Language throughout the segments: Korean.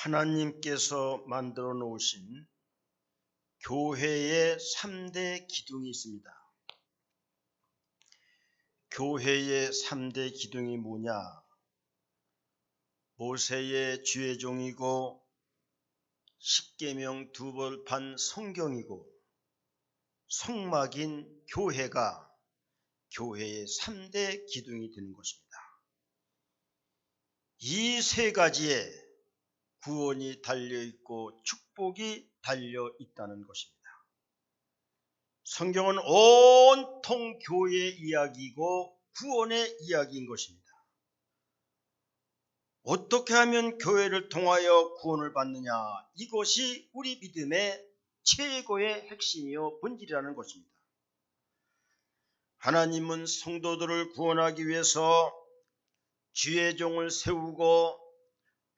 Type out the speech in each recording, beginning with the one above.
하나님께서 만들어 놓으신 교회의 3대 기둥이 있습니다. 교회의 3대 기둥이 뭐냐? 모세의 주의종이고 십계명 두벌판 성경이고 성막인 교회가 교회의 3대 기둥이 되는 것입니다. 이 세 가지에 구원이 달려있고 축복이 달려있다는 것입니다. 성경은 온통 교회의 이야기이고 구원의 이야기인 것입니다. 어떻게 하면 교회를 통하여 구원을 받느냐? 이것이 우리 믿음의 최고의 핵심이요 본질이라는 것입니다. 하나님은 성도들을 구원하기 위해서 주의 종을 세우고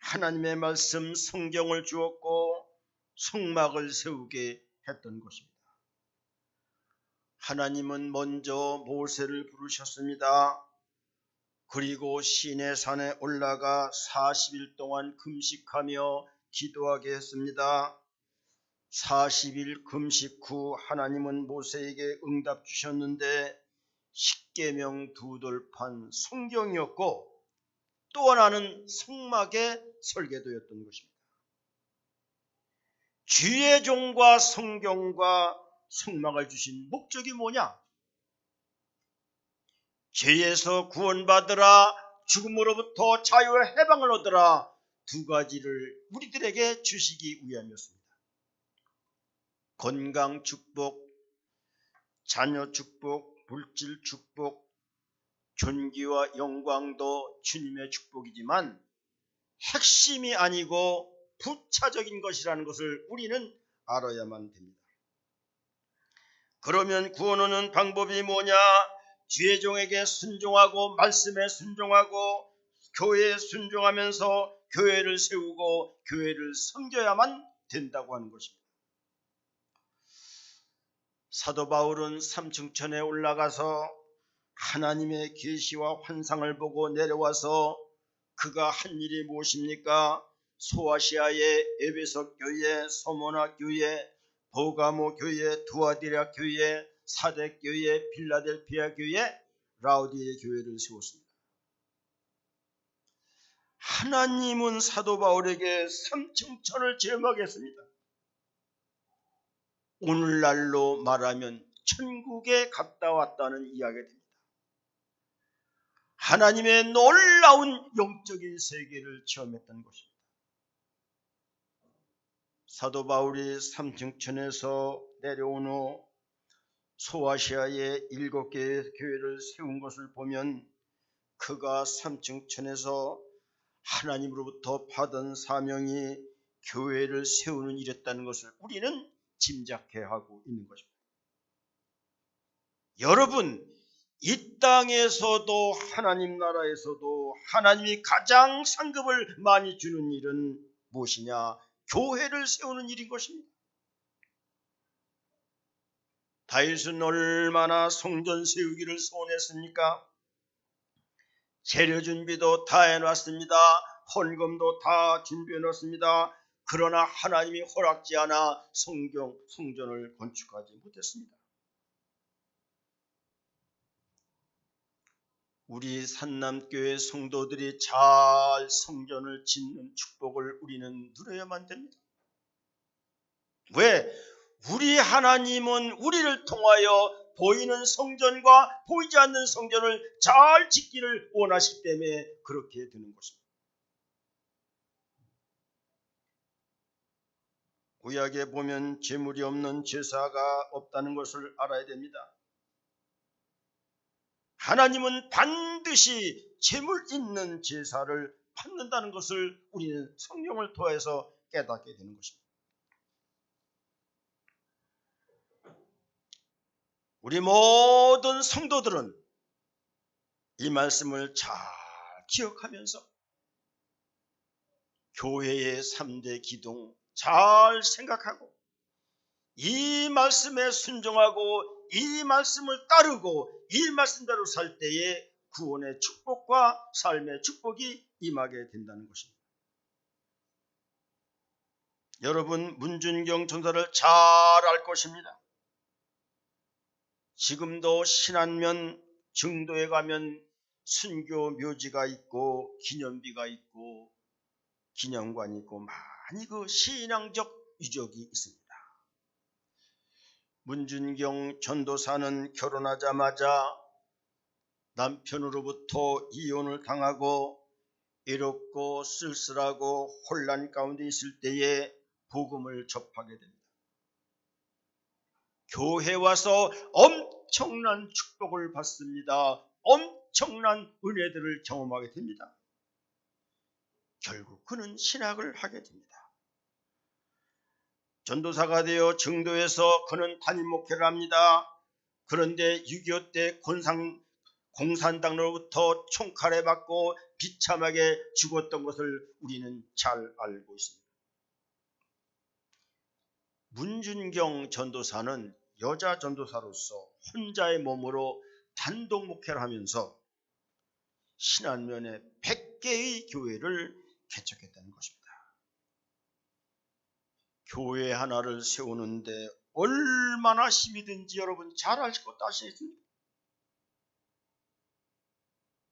하나님의 말씀 성경을 주었고 성막을 세우게 했던 것입니다. 하나님은 먼저 모세를 부르셨습니다. 그리고 시내산에 올라가 40일 동안 금식하며 기도하게 했습니다. 40일 금식 후 하나님은 모세에게 응답 주셨는데 십계명 두돌판 성경이었고 또 하나는 성막의 설계도였던 것입니다. 주의 종과 성경과 성막을 주신 목적이 뭐냐? 죄에서 구원받으라, 죽음으로부터 자유와 해방을 얻으라, 두 가지를 우리들에게 주시기 위함이었습니다. 건강 축복, 자녀 축복, 물질 축복, 존귀와 영광도 주님의 축복이지만 핵심이 아니고 부차적인 것이라는 것을 우리는 알아야만 됩니다. 그러면 구원 얻는 방법이 뭐냐? 주의 종에게 순종하고 말씀에 순종하고 교회에 순종하면서 교회를 세우고 교회를 섬겨야만 된다고 하는 것입니다. 사도 바울은 삼층천에 올라가서 하나님의 계시와 환상을 보고 내려와서 그가 한 일이 무엇입니까? 소아시아의 에베소 교회, 소모나 교회, 버가모 교회, 두아디라 교회, 사대 교회, 필라델피아 교회, 라우디의 교회를 세웠습니다. 하나님은 사도 바울에게 삼층천을 제공하겠습니다. 오늘날로 말하면 천국에 갔다 왔다는 이야기가 됩니다. 하나님의 놀라운 영적인 세계를 체험했던 것입니다. 사도 바울이 삼층천에서 내려온 후 소아시아의 7개의 교회를 세운 것을 보면 그가 삼층천에서 하나님으로부터 받은 사명이 교회를 세우는 일이었다는 것을 우리는 짐작해야 하고 있는 것입니다. 여러분, 이 땅에서도 하나님 나라에서도 하나님이 가장 상급을 많이 주는 일은 무엇이냐? 교회를 세우는 일인 것입니다. 다윗은 얼마나 성전 세우기를 소원했습니까? 재료 준비도 다 해놨습니다. 헌금도 다 준비해놨습니다. 그러나 하나님이 허락지 않아 성전을 건축하지 못했습니다. 우리 산남교회 성도들이 잘 성전을 짓는 축복을 우리는 누려야만 됩니다. 왜? 우리 하나님은 우리를 통하여 보이는 성전과 보이지 않는 성전을 잘 짓기를 원하시기 때문에 그렇게 되는 것입니다. 구약에 보면 제물이 없는 제사가 없다는 것을 알아야 됩니다. 하나님은 반드시 제물 있는 제사를 받는다는 것을 우리는 성경을 통해서 깨닫게 되는 것입니다. 우리 모든 성도들은 이 말씀을 잘 기억하면서 교회의 3대 기둥 잘 생각하고 이 말씀에 순종하고 이 말씀을 따르고 이 말씀대로 살 때에 구원의 축복과 삶의 축복이 임하게 된다는 것입니다. 여러분 문준경 전도사를 잘 알 것입니다. 지금도 신안면 증도에 가면 순교 묘지가 있고 기념비가 있고 기념관이 있고 많이 그 신앙적 유적이 있습니다. 문준경 전도사는 결혼하자마자 남편으로부터 이혼을 당하고 외롭고 쓸쓸하고 혼란 가운데 있을 때에 복음을 접하게 됩니다. 교회 와서 엄청난 축복을 받습니다. 엄청난 은혜들을 경험하게 됩니다. 결국 그는 신학을 하게 됩니다. 전도사가 되어 증도에서 그는 담임 목회를 합니다. 그런데 6.25 때 공산당으로부터 총칼에 맞고 비참하게 죽었던 것을 우리는 잘 알고 있습니다. 문준경 전도사는 여자 전도사로서 혼자의 몸으로 단독 목회를 하면서 신안면에 100개의 교회를 개척했다는 것입니다. 교회 하나를 세우는데 얼마나 힘이 든지 여러분 잘 아실 것도 아시겠습니까?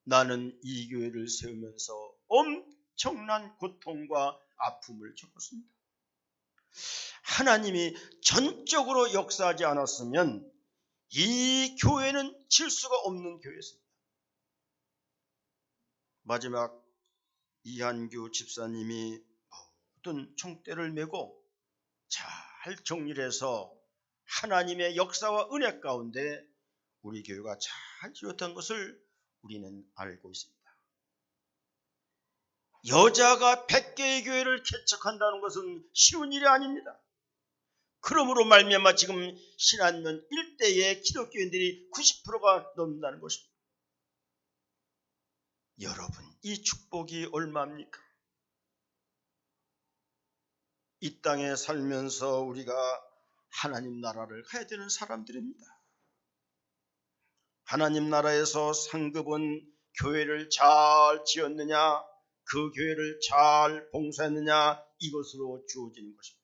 나는 이 교회를 세우면서 엄청난 고통과 아픔을 겪었습니다. 하나님이 전적으로 역사하지 않았으면 이 교회는 질 수가 없는 교회였습니다. 마지막 이한규 집사님이 모든 총대를 메고 잘 정리를 해서 하나님의 역사와 은혜 가운데 우리 교회가 잘 지었던 것을 우리는 알고 있습니다. 여자가 100개의 교회를 개척한다는 것은 쉬운 일이 아닙니다. 그러므로 말미암아 지금 신안면 일대의 기독교인들이 90%가 넘는다는 것입니다. 여러분, 이 축복이 얼마입니까? 이 땅에 살면서 우리가 하나님 나라를 가야 되는 사람들입니다. 하나님 나라에서 상급은 교회를 잘 지었느냐, 그 교회를 잘 봉사했느냐, 이것으로 주어지는 것입니다.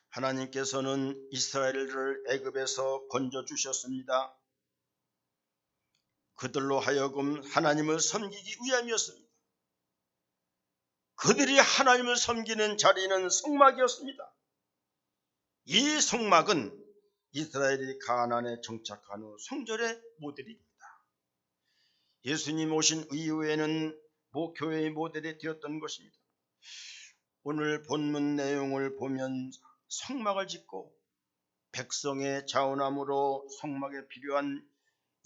하나님께서는 이스라엘을 애굽에서 건져주셨습니다. 그들로 하여금 하나님을 섬기기 위함이었습니다. 그들이 하나님을 섬기는 자리는 성막이었습니다. 이 성막은 이스라엘이 가나안에 정착한 후 성전의 모델입니다. 예수님 오신 이후에는 교회의 모델이 되었던 것입니다. 오늘 본문 내용을 보면 성막을 짓고 백성의 자원함으로 성막에 필요한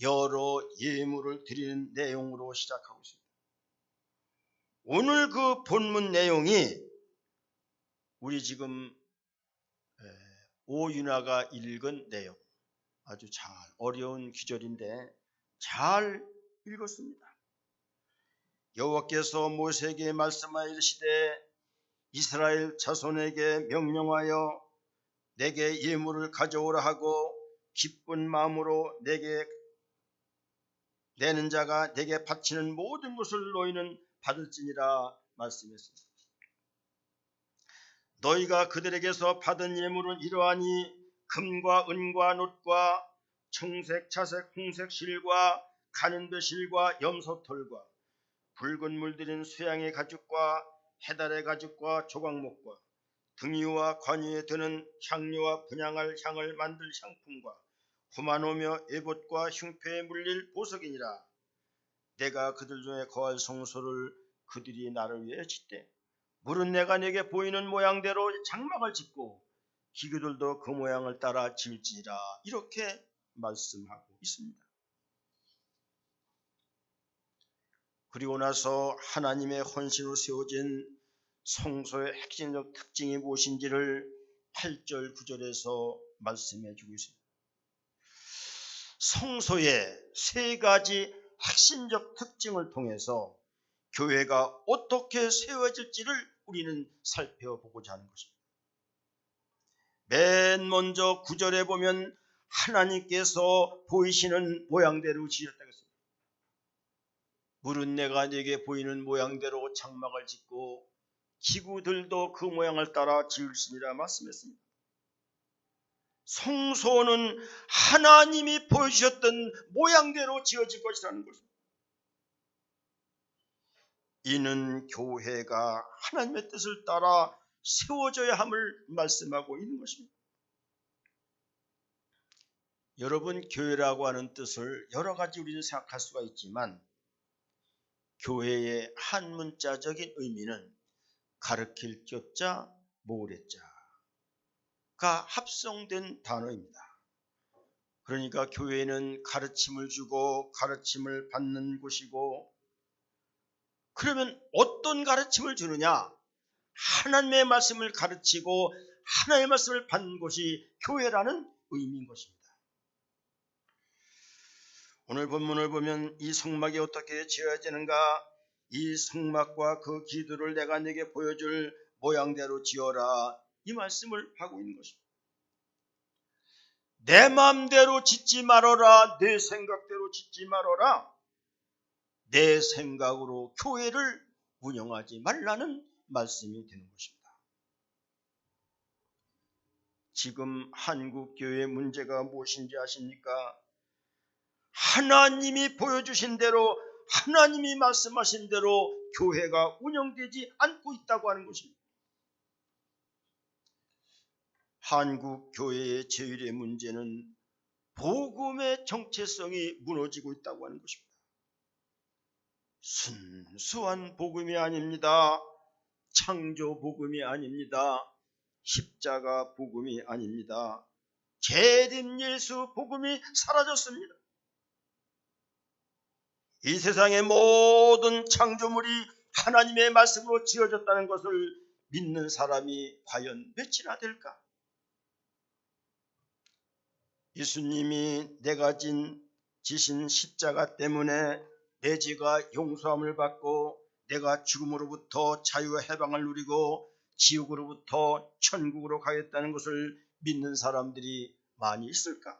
여러 예물을 드리는 내용으로 시작하고 있습니다. 오늘 그 본문 내용이 우리 지금 오윤아가 읽은 내용, 아주 잘 어려운 기절인데 잘 읽었습니다. 여호와께서 모세에게 말씀하여 이르시되 이스라엘 자손에게 명령하여 내게 예물을 가져오라 하고 기쁜 마음으로 내게 내는 자가 내게 바치는 모든 것을 너희는 받을지니라 말씀했습니다. 너희가 그들에게서 받은 예물은 이러하니 금과 은과 놋과 청색, 자색, 홍색 실과 가는배 실과 염소털과 붉은 물들인 수양의 가죽과 해달의 가죽과 조각목과 등유와 관유에 드는 향료와 분향할 향을 만들 향품과 후마노며 에봇과 흉패에 물릴 보석이니라. 내가 그들 중에 거할 성소를 그들이 나를 위해 짓되 물은 내가 내게 보이는 모양대로 장막을 짓고 기구들도 그 모양을 따라 지을지니라. 이렇게 말씀하고 있습니다. 그리고 나서 하나님의 헌신으로 세워진 성소의 핵심적 특징이 무엇인지를 8절 9절에서 말씀해 주고 있습니다. 성소의 세 가지 핵심적 특징을 통해서 교회가 어떻게 세워질지를 우리는 살펴보고자 하는 것입니다. 맨 먼저 9절에 보면 하나님께서 보이시는 모양대로 지었다고 했습니다. 물은 내가 네게 보이는 모양대로 장막을 짓고 기구들도 그 모양을 따라 지을지니라 말씀했습니다. 성소는 하나님이 보여주셨던 모양대로 지어질 것이라는 것입니다. 이는 교회가 하나님의 뜻을 따라 세워져야 함을 말씀하고 있는 것입니다. 여러분, 교회라고 하는 뜻을 여러 가지 우리는 생각할 수가 있지만 교회의 한 문자적인 의미는 가르칠 교자, 모을 자가 합성된 단어입니다. 그러니까 교회는 가르침을 주고 가르침을 받는 곳이고, 그러면 어떤 가르침을 주느냐? 하나님의 말씀을 가르치고 하나님의 말씀을 받는 곳이 교회라는 의미인 것입니다. 오늘 본문을 보면 이 성막이 어떻게 지어지는가? 이 성막과 그 기둥을 내가 네게 보여줄 모양대로 지어라, 이 말씀을 하고 있는 것입니다. 내 마음대로 짓지 말아라, 내 생각대로 짓지 말아라, 내 생각으로 교회를 운영하지 말라는 말씀이 되는 것입니다. 지금 한국 교회의 문제가 무엇인지 아십니까? 하나님이 보여주신 대로, 하나님이 말씀하신 대로 교회가 운영되지 않고 있다고 하는 것입니다. 한국 교회의 제일의 문제는 복음의 정체성이 무너지고 있다고 하는 것입니다. 순수한 복음이 아닙니다. 창조 복음이 아닙니다. 십자가 복음이 아닙니다. 재림 예수 복음이 사라졌습니다. 이 세상의 모든 창조물이 하나님의 말씀으로 지어졌다는 것을 믿는 사람이 과연 몇이나 될까? 예수님이 내가 지신 십자가 때문에 내 죄가 용서함을 받고 내가 죽음으로부터 자유와 해방을 누리고 지옥으로부터 천국으로 가겠다는 것을 믿는 사람들이 많이 있을까?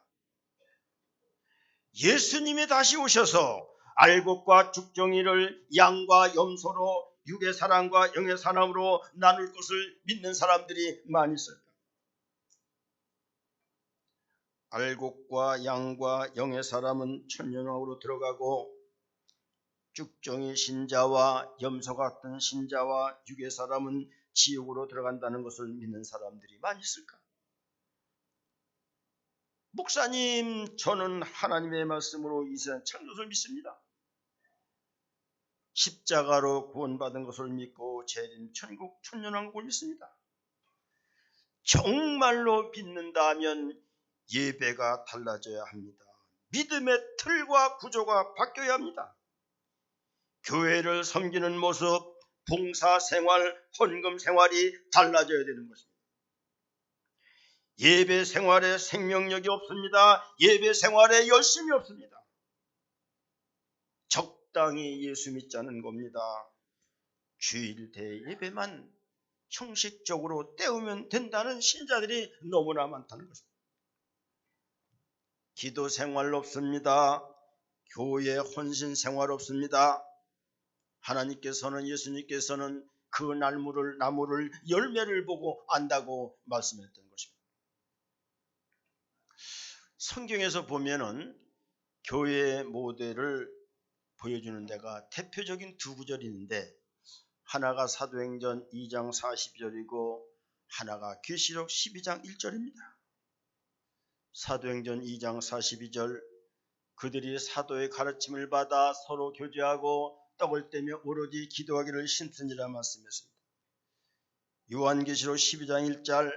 예수님이 다시 오셔서 알곡과 죽정이를 양과 염소로 육의 사람과 영의 사람으로 나눌 것을 믿는 사람들이 많이 있을까? 알곡과 양과 영의 사람은 천년왕으로 들어가고 죽정이 신자와 염소 같은 신자와 육의 사람은 지옥으로 들어간다는 것을 믿는 사람들이 많이 있을까? 목사님, 저는 하나님의 말씀으로 이 세상 창조를 믿습니다. 십자가로 구원받은 것을 믿고 재림 천국 천년왕국을 믿습니다. 정말로 믿는다면 예배가 달라져야 합니다. 믿음의 틀과 구조가 바뀌어야 합니다. 교회를 섬기는 모습, 봉사생활, 헌금생활이 달라져야 되는 것입니다. 예배 생활에 생명력이 없습니다. 예배 생활에 열심이 없습니다. 적당히 예수 믿자는 겁니다. 주일 대예배만 형식적으로 때우면 된다는 신자들이 너무나 많다는 것입니다. 기도 생활 없습니다. 교회 헌신 생활 없습니다. 하나님께서는, 예수님께서는 그 나무를 열매를 보고 안다고 말씀했던 것입니다. 성경에서 보면은 교회의 모델을 보여주는 데가 대표적인 두 구절이 있는데, 하나가 사도행전 2장 42절이고 하나가 계시록 12장 1절입니다. 사도행전 2장 42절, 그들이 사도의 가르침을 받아 서로 교제하고 떡을 떼며 오로지 기도하기를 힘쓰니라 말씀했습니다. 요한계시록 12장 1절,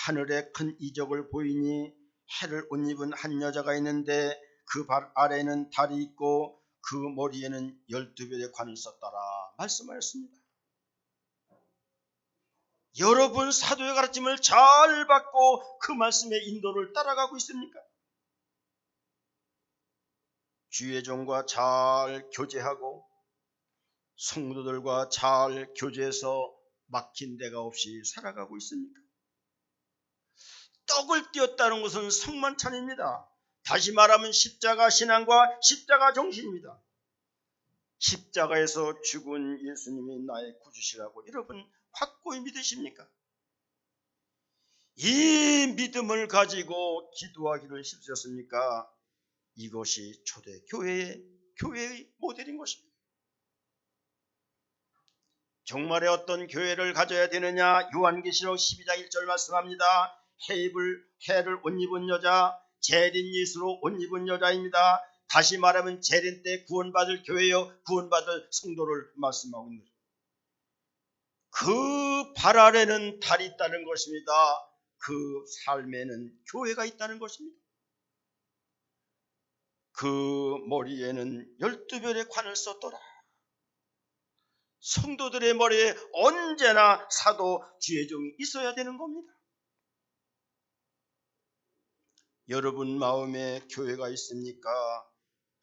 하늘에 큰 이적을 보이니 해를 옷 입은 한 여자가 있는데 그 발 아래에는 달이 있고 그 머리에는 12별의 관을 썼더라 말씀하였습니다. 여러분, 사도의 가르침을 잘 받고 그 말씀의 인도를 따라가고 있습니까? 주의 종과 잘 교제하고 성도들과 잘 교제해서 막힌 데가 없이 살아가고 있습니까? 떡을 띄었다는 것은 성만찬입니다. 다시 말하면 십자가 신앙과 십자가 정신입니다. 십자가에서 죽은 예수님이 나의 구주시라고 여러분 확고히 믿으십니까? 이 믿음을 가지고 기도하기를 힘쓰셨습니까? 이것이 초대 교회의 모델인 것입니다. 종말에 어떤 교회를 가져야 되느냐? 요한계시록 12장 1절 말씀합니다. 해를 옷 입은 여자, 재림 예수로 옷 입은 여자입니다. 다시 말하면 재림 때 구원받을 교회요, 구원받을 성도를 말씀하고 있는 거죠. 그 발 아래는 달이 있다는 것입니다. 그 삶에는 교회가 있다는 것입니다. 그 머리에는 12별의 관을 썼더라. 성도들의 머리에 언제나 사도 주의 종이 있어야 되는 겁니다. 여러분 마음에 교회가 있습니까?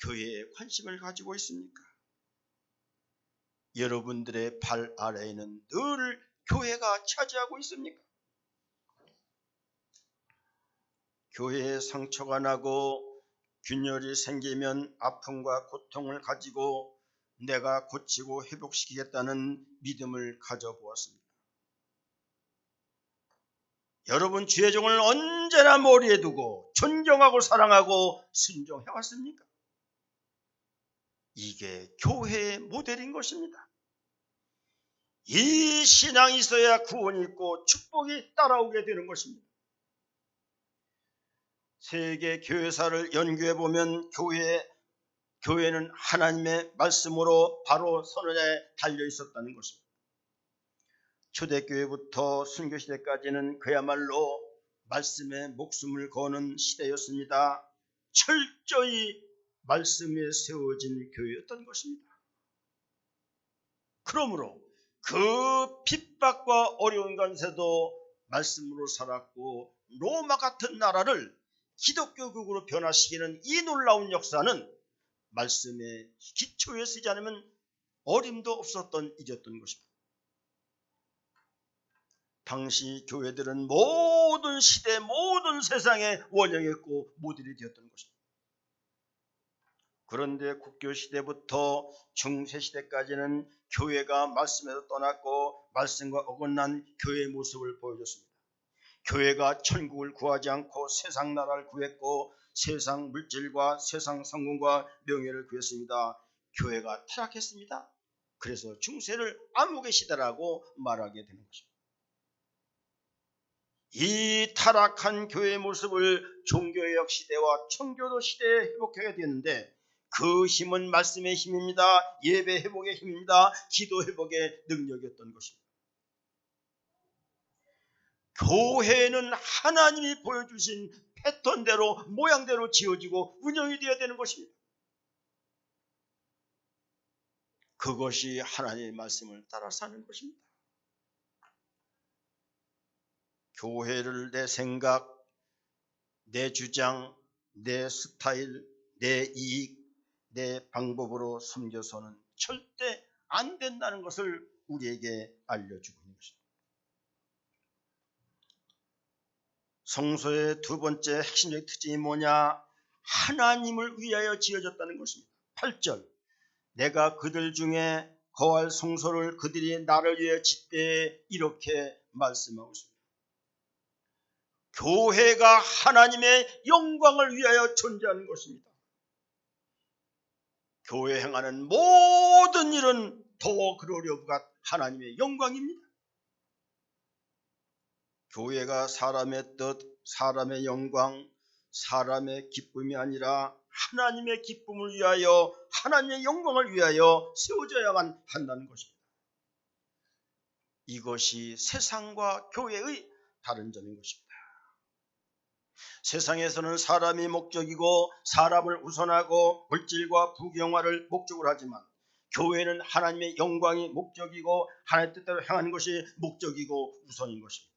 교회에 관심을 가지고 있습니까? 여러분들의 발 아래에는 늘 교회가 차지하고 있습니까? 교회에 상처가 나고 균열이 생기면 아픔과 고통을 가지고 내가 고치고 회복시키겠다는 믿음을 가져보았습니다. 여러분 주의 종을 언제나 머리에 두고 존경하고 사랑하고 순종해왔습니까? 이게 교회의 모델인 것입니다. 이 신앙이 있어야 구원이 있고 축복이 따라오게 되는 것입니다. 세계 교회사를 연구해 보면 교회는 하나님의 말씀으로 바로 선언에 달려 있었다는 것입니다. 초대교회부터 순교시대까지는 그야말로 말씀에 목숨을 거는 시대였습니다. 철저히 말씀에 세워진 교회였던 것입니다. 그러므로 그 핍박과 어려운 간세도 말씀으로 살았고 로마 같은 나라를 기독교국으로 변화시키는 이 놀라운 역사는 말씀의 기초에 쓰지 않으면 어림도 없었던 일이었던 것입니다. 당시 교회들은 모든 시대 모든 세상에 원형했고 모델이 되었던 것입니다. 그런데 국교시대부터 중세시대까지는 교회가 말씀에서 떠났고 말씀과 어긋난 교회의 모습을 보여줬습니다. 교회가 천국을 구하지 않고 세상 나라를 구했고 세상 물질과 세상 성공과 명예를 구했습니다. 교회가 타락했습니다. 그래서 중세를 암흑의 시대라고 말하게 되는 것입니다. 이 타락한 교회의 모습을 종교개혁 시대와 청교도 시대에 회복하게 되었는데 그 힘은 말씀의 힘입니다. 예배 회복의 힘입니다. 기도 회복의 능력이었던 것입니다. 교회는 하나님이 보여주신 패턴대로 모양대로 지어지고 운영이 되어야 되는 것입니다. 그것이 하나님의 말씀을 따라 사는 것입니다. 교회를 내 생각, 내 주장, 내 스타일, 내 이익, 내 방법으로 섬겨서는 절대 안 된다는 것을 우리에게 알려주고 있는 것입니다. 성소의 두 번째 핵심적인 특징이 뭐냐? 하나님을 위하여 지어졌다는 것입니다. 8절 내가 그들 중에 거할 성소를 그들이 나를 위해 짓되 이렇게 말씀하고 있습니다. 교회가 하나님의 영광을 위하여 존재하는 것입니다. 교회 행하는 모든 일은 더 그러려부가 하나님의 영광입니다. 교회가 사람의 뜻, 사람의 영광, 사람의 기쁨이 아니라 하나님의 기쁨을 위하여 하나님의 영광을 위하여 세워져야만 한다는 것입니다. 이것이 세상과 교회의 다른 점인 것입니다. 세상에서는 사람이 목적이고 사람을 우선하고 물질과 부경화를 목적으로 하지만 교회는 하나님의 영광이 목적이고 하나님의 뜻대로 행하는 것이 목적이고 우선인 것입니다.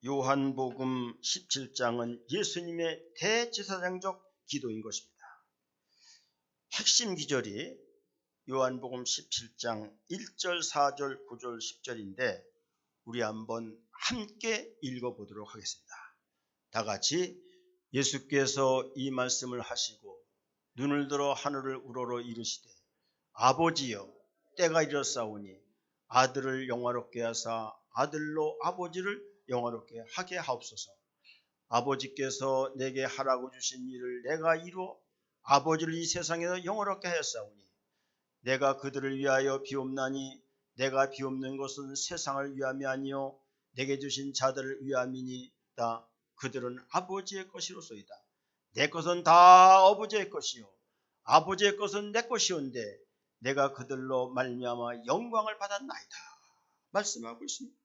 요한복음 17장은 예수님의 대제사장적 기도인 것입니다. 핵심 기절이 요한복음 17장 1절, 4절, 9절, 10절인데 우리 한번 함께 읽어보도록 하겠습니다. 다 같이 예수께서 이 말씀을 하시고 눈을 들어 하늘을 우러러 이르시되 아버지여 때가 이르렀사오니 아들을 영화롭게 하사 아들로 아버지를 영화롭게 하게 하옵소서. 아버지께서 내게 하라고 주신 일을 내가 이루어 아버지를 이 세상에서 영화롭게 하였사오니 내가 그들을 위하여 비옵나니 내가 비옵는 것은 세상을 위함이 아니요 내게 주신 자들을 위함이니이다. 그들은 아버지의 것이로소이다. 내 것은 다 아버지의 것이요 아버지의 것은 내 것이온데 내가 그들로 말미암아 영광을 받았나이다 말씀하고 있습니다.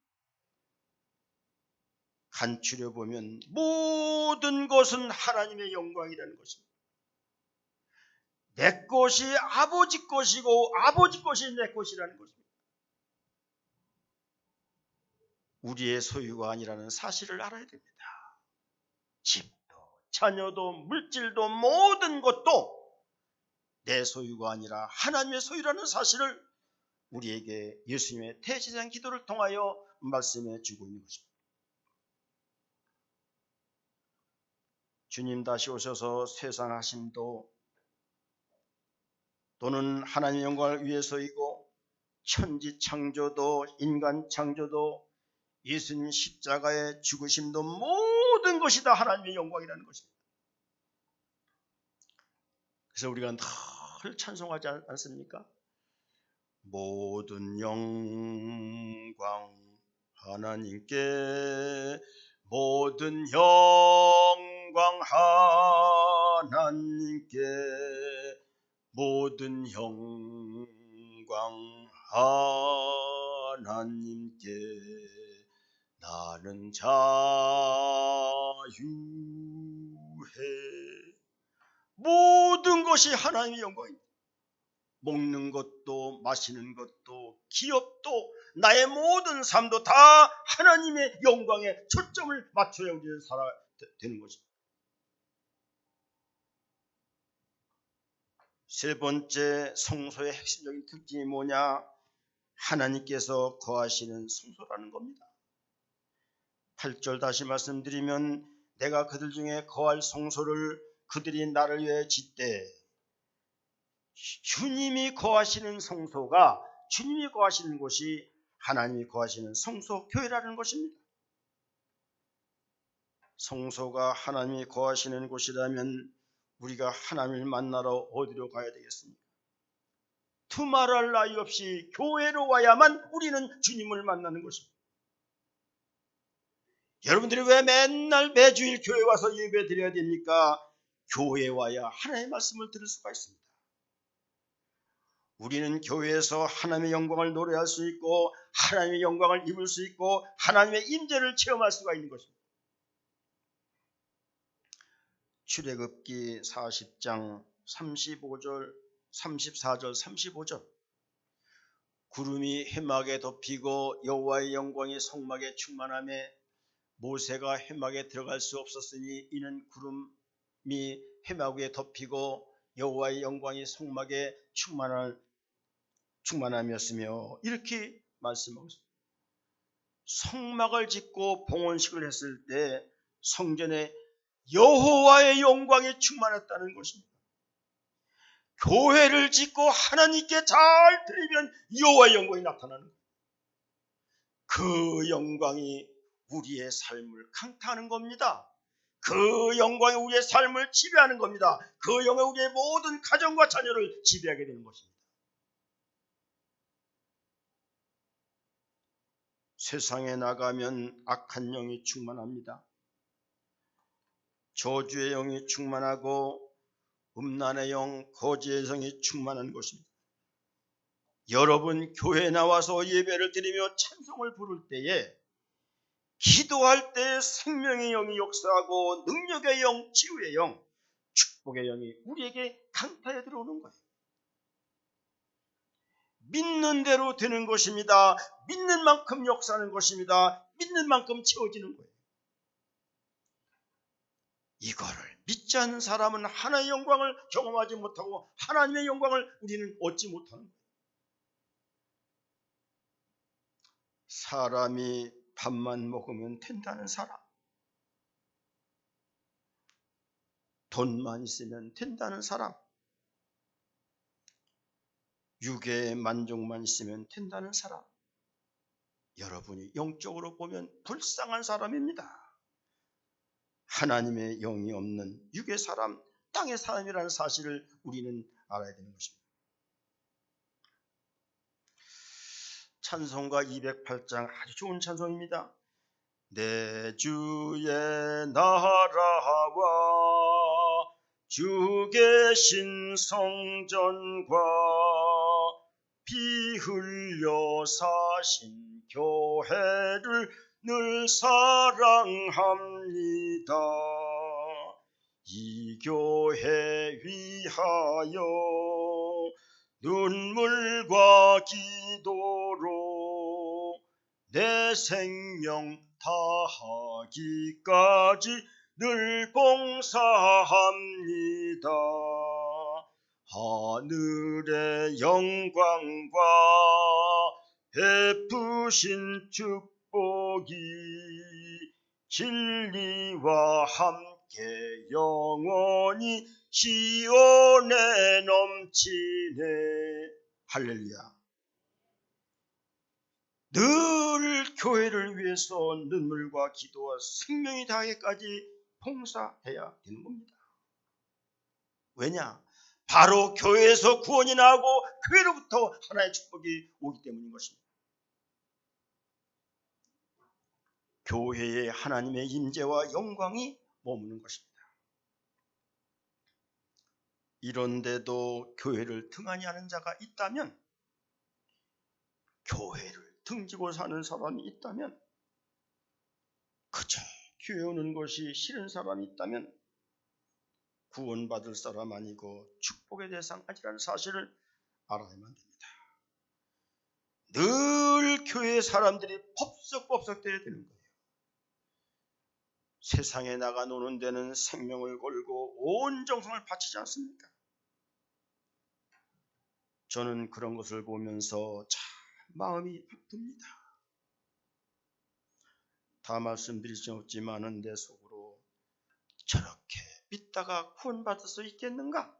간추려 보면 모든 것은 하나님의 영광이라는 것입니다. 내 것이 아버지 것이고 아버지 것이 내 것이라는 것입니다. 우리의 소유가 아니라는 사실을 알아야 됩니다. 집도 자녀도 물질도 모든 것도 내 소유가 아니라 하나님의 소유라는 사실을 우리에게 예수님의 대제사장 기도를 통하여 말씀해 주고 있는 것입니다. 주님 다시 오셔서 세상 하심도 또는 하나님의 영광을 위해서이고 천지 창조도 인간 창조도 예수님 십자가의 죽으심도 모든 것이 다 하나님의 영광이라는 것입니다. 그래서 우리가 늘 찬송하지 않습니까? 모든 영광 하나님께 모든 영광 하나님께 모든 영광 하나님께 나는 자유해. 모든 것이 하나님의 영광입니다. 먹는 것도 마시는 것도 기업도 나의 모든 삶도 다 하나님의 영광에 초점을 맞춰야 우리는 살아야 되는 것입니다. 세 번째 성소의 핵심적인 특징이 뭐냐? 하나님께서 거하시는 성소라는 겁니다. 8절 다시 말씀드리면 내가 그들 중에 거할 성소를 그들이 나를 위해 짓되 주님이 거하시는 성소가 주님이 거하시는 곳이 하나님이 거하시는 성소 교회라는 것입니다. 성소가 하나님이 거하시는 곳이라면 우리가 하나님을 만나러 어디로 가야 되겠습니까? 두말할 나위 없이 교회로 와야만 우리는 주님을 만나는 것입니다. 여러분들이 왜 맨날 매주일 교회 와서 예배 드려야 됩니까? 교회에 와야 하나님의 말씀을 들을 수가 있습니다. 우리는 교회에서 하나님의 영광을 노래할 수 있고 하나님의 영광을 입을 수 있고 하나님의 임재를 체험할 수가 있는 것입니다. 출애굽기 40장 35절 34절 35절 구름이 회막에 덮이고 여호와의 영광이 성막에 충만하며 모세가 회막에 들어갈 수 없었으니 이는 구름이 회막 위에 덮이고 여호와의 영광이 성막에 충만함이었으며 이렇게 말씀하고 있습니다. 성막을 짓고 봉헌식을 했을 때 성전에 여호와의 영광이 충만했다는 것입니다. 교회를 짓고 하나님께 잘 드리면 여호와의 영광이 나타나는 거예요. 그 영광이 우리의 삶을 강타하는 겁니다. 그 영광이 우리의 삶을 지배하는 겁니다. 그 영광이 우리의 모든 가정과 자녀를 지배하게 되는 것입니다. 세상에 나가면 악한 영이 충만합니다. 저주의 영이 충만하고 음란의 영, 거지의 영이 충만한 것입니다. 여러분 교회에 나와서 예배를 드리며 찬송을 부를 때에 기도할 때 생명의 영이 역사하고 능력의 영, 치유의 영, 축복의 영이 우리에게 강타에 들어오는 거예요. 믿는 대로 되는 것입니다. 믿는 만큼 역사하는 것입니다. 믿는 만큼 채워지는 거예요. 이거를 믿지 않는 사람은 하나님의 영광을 경험하지 못하고 하나님의 영광을 우리는 얻지 못하는 거예요. 사람이 밥만 먹으면 된다는 사람, 돈만 있으면 된다는 사람, 육의 만족만 있으면 된다는 사람, 여러분이 영적으로 보면 불쌍한 사람입니다. 하나님의 영이 없는 육의 사람, 땅의 사람이라는 사실을 우리는 알아야 되는 것입니다. 찬송가 208장 아주 좋은 찬송입니다. 내 주의 나라와 주 계신 성전과 피 흘려 사신 교회를 늘 사랑합니다. 이 교회 위하여 눈물과 기도로 내 생명 다하기까지 늘 봉사합니다. 하늘의 영광과 베푸신 축복이 진리와 함께 영원히 시온에 넘치네. 할렐루야. 늘 교회를 위해서 눈물과 기도와 생명이 다하기까지 봉사해야 되는 겁니다. 왜냐? 바로 교회에서 구원이 나고 교회로부터 하나의 축복이 오기 때문인 것입니다. 교회에 하나님의 임재와 영광이 머무는 것입니다. 이런데도 교회를 등한히 하는 자가 있다면, 교회를 등지고 사는 사람이 있다면, 그저 교회 오는 것이 싫은 사람이 있다면 구원받을 사람 아니고 축복의 대상 아니라는 사실을 알아야만 됩니다. 늘 교회 사람들이 법석법석 되어야 되는 거예요. 세상에 나가 노는 데는 생명을 걸고 온 정성을 바치지 않습니까? 저는 그런 것을 보면서 참 마음이 아픕니다. 다 말씀드릴 수 없지만은 내 속으로 저렇게 믿다가 구원받을 수 있겠는가?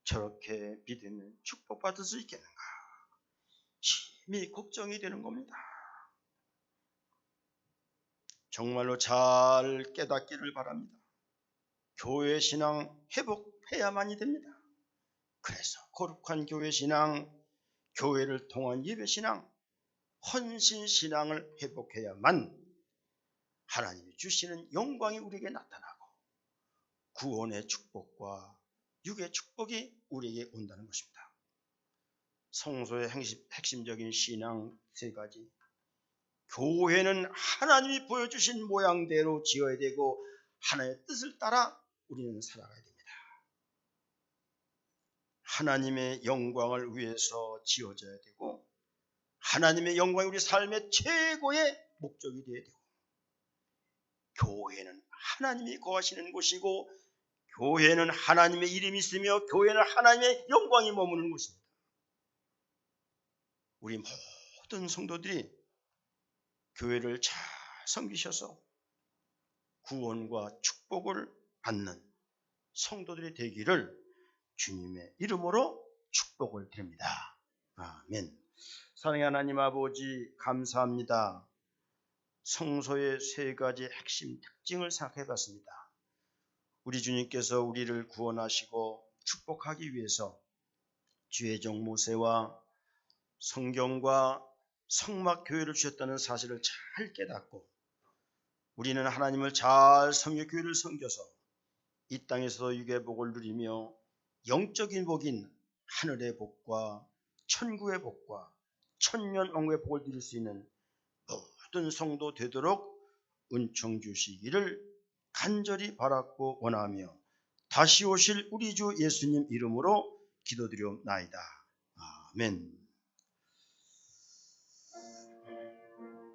저렇게 믿으면 축복받을 수 있겠는가? 심히 걱정이 되는 겁니다. 정말로 잘 깨닫기를 바랍니다. 교회 신앙 회복해야만이 됩니다. 그래서 거룩한 교회 신앙, 교회를 통한 예배 신앙, 헌신 신앙을 회복해야만 하나님이 주시는 영광이 우리에게 나타나고 구원의 축복과 육의 축복이 우리에게 온다는 것입니다. 성소의 핵심적인 신앙 세 가지. 교회는 하나님이 보여주신 모양대로 지어야 되고 하나님의 뜻을 따라 우리는 살아가야 됩니다. 하나님의 영광을 위해서 지어져야 되고 하나님의 영광이 우리 삶의 최고의 목적이 되어야 되고, 교회는 하나님이 거하시는 곳이고 교회는 하나님의 이름이 있으며 교회는 하나님의 영광이 머무는 곳입니다. 우리 모든 성도들이 교회를 잘 섬기셔서 구원과 축복을 받는 성도들이 되기를 주님의 이름으로 축복을 드립니다. 아멘. 사랑의 하나님 아버지, 감사합니다. 성소의 세 가지 핵심 특징을 생각해 봤습니다. 우리 주님께서 우리를 구원하시고 축복하기 위해서 주의 종 모세와 성경과 성막 교회를 주셨다는 사실을 잘 깨닫고 우리는 하나님을 잘 섬겨 교회를 섬겨서 이 땅에서 육의 복을 누리며 영적인 복인 하늘의 복과 천국의 복과 천년왕국의 복을 누릴 수 있는 모든 성도 되도록 은총 주시기를 간절히 바랐고 원하며 다시 오실 우리 주 예수님 이름으로 기도드리옵나이다. 아멘.